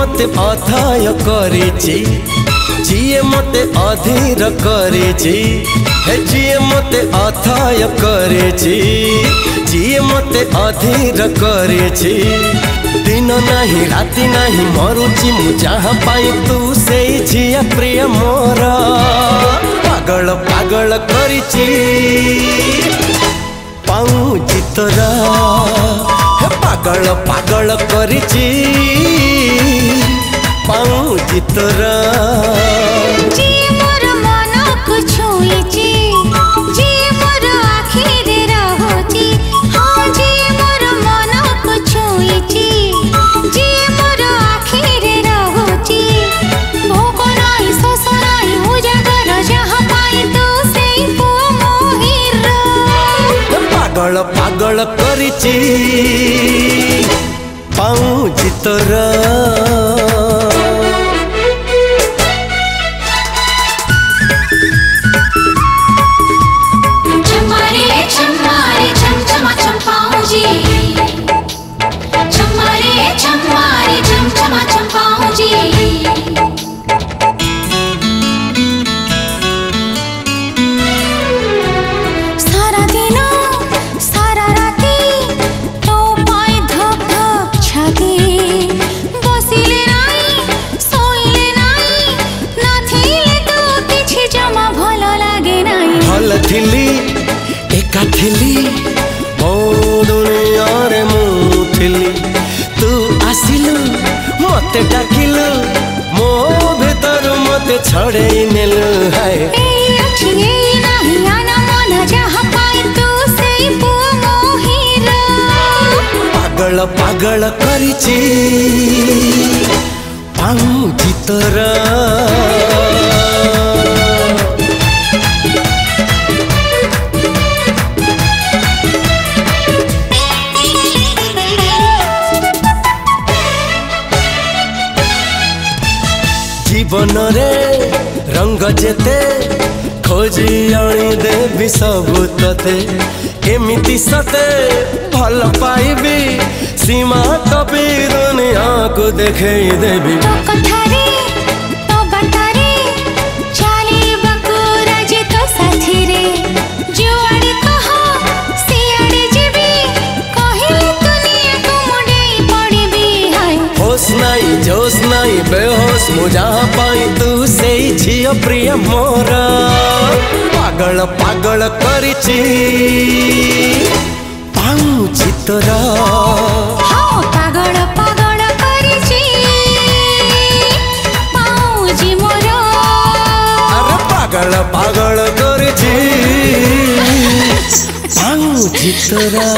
मते अथाय करिछि जिए मते अधीर करिछि जिए मते अथाय करिछि जिए मते अधीर करिछि दिन नहीं राति नहीं मरुछि मु जहाँ पाई तू से झिया प्रिय मोर पागल पागल करिछि पाऊँछि तोरा पागल पागल करिछि पाऊँछि तोरा जी मोर मन को छुईछि जी मोर आखि रे रहुछि हाँ जी मोर मन को छुईछि जी मोर आखि रे रहुछि भोक नाही शोष नाही उजागर जहाँ पाई तू से पुआ मोहिर पागल पागल करिछि पाऊँछि तोरा सारा दिन सारा राती तो पाए धक धक छाती बसिले नाई सोइले नाई नाथिले तो किछि जमा भलो लागे नाई भल थिली एका थिली मो दुनिया रे मु थिली तू आसिलु मते डाकिलु मो भीतर मते छड़ेई नेलु हाय ए अछि ए नाही आना मन जहाँ पाई तू से पुआ मोहिर पागल पागल करिछि पाऊँछि तोरा जीवन रे रंग जेते खोजी आनी देवी सबु तते एमिति सते भल पाइबी सीमा टपी दुनिया को देखे देवी तो कथारे तो बाटारे चाली बकुरा जे तो साथी रे जुआड़े कहो सियाड़े जेबी कहिले दुनिया को मुड़े पड़िबी हाय होश नहीं जोश नहीं बेहोश मु जहाँ पाई तू से झियो प्रिय मोर पागल पागल करिछि पाऊँछि तोरा हाँ पागल पागल करिछि पाऊँछि मोर अरे पागल पागल करिछि पाऊँछि तोरा।